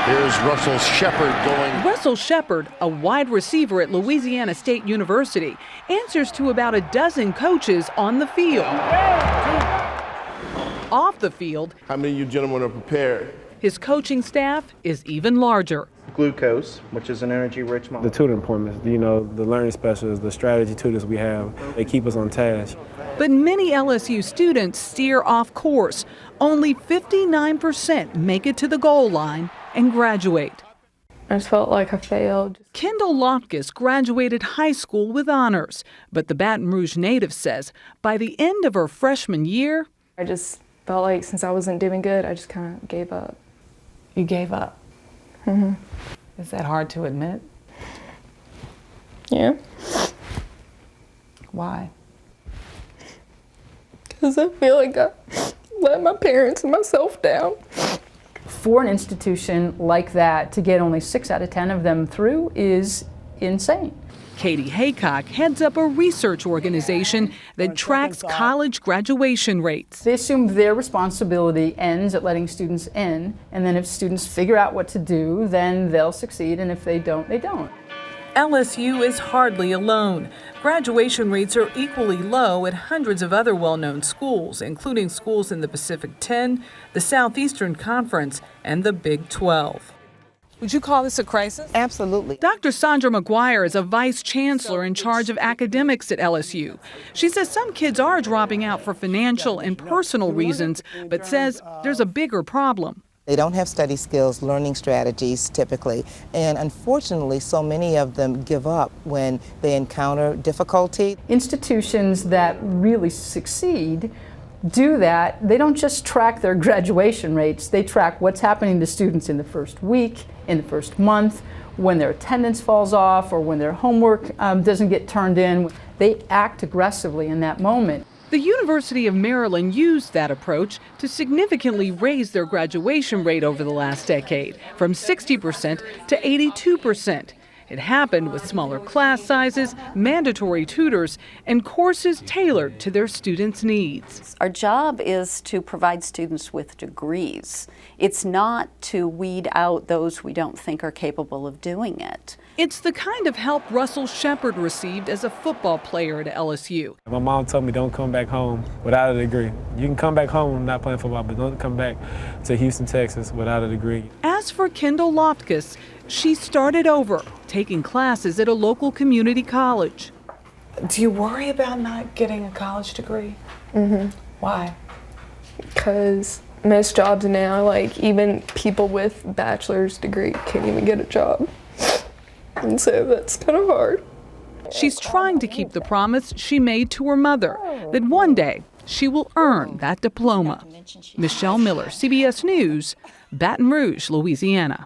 Here's Russell Shepard going. Russell Shepard, a wide receiver at Louisiana State University, answers to about a dozen coaches on the field. Off the field, how many of you gentlemen are prepared? His coaching staff is even larger. Glucose, which is an energy-rich The tutor appointments, the learning specialists, the strategy tutors we have, they keep us on task. But many LSU students steer off course. Only 59% make it to the goal line and graduate. I just felt like I failed. Kendall Loftus graduated high school with honors, but the Baton Rouge native says by the end of her freshman year, I just felt like since I wasn't doing good, I just kind of gave up. You gave up? Mm-hmm. Is that hard to admit? Yeah. Why? Because I feel like I let my parents and myself down. For an institution like that, to get only 6 out of 10 of them through is insane. Katie Haycock heads up a research organization that tracks college graduation rates. They assume their responsibility ends at letting students in, and then if students figure out what to do, then they'll succeed, and if they don't, they don't. LSU is hardly alone. Graduation rates are equally low at hundreds of other well-known schools, including schools in the Pacific 10, the Southeastern Conference, and the Big 12. Would you call this a crisis? Absolutely. Dr. Sandra McGuire is a vice chancellor in charge of academics at LSU. She says some kids are dropping out for financial and personal reasons, but says there's a bigger problem. They don't have study skills, learning strategies typically, and unfortunately so many of them give up when they encounter difficulty. Institutions that really succeed do that. They don't just track their graduation rates, they track what's happening to students in the first week, in the first month, when their attendance falls off or when their homework doesn't get turned in. They act aggressively in that moment. The University of Maryland used that approach to significantly raise their graduation rate over the last decade, from 60% to 82%. It happened with smaller class sizes, mandatory tutors, and courses tailored to their students' needs. Our job is to provide students with degrees. It's not to weed out those we don't think are capable of doing it. It's the kind of help Russell Shepard received as a football player at LSU. My mom told me don't come back home without a degree. You can come back home not playing football, but don't come back to Houston, Texas without a degree. As for Kendall Loftus, she started over, taking classes at a local community college. Do you worry about not getting a college degree? Mm-hmm. Why? Because most jobs now, like even people with bachelor's degree can't even get a job. And so that's kind of hard. She's trying to keep the promise she made to her mother that one day she will earn that diploma. Michelle Miller, CBS News, Baton Rouge, Louisiana.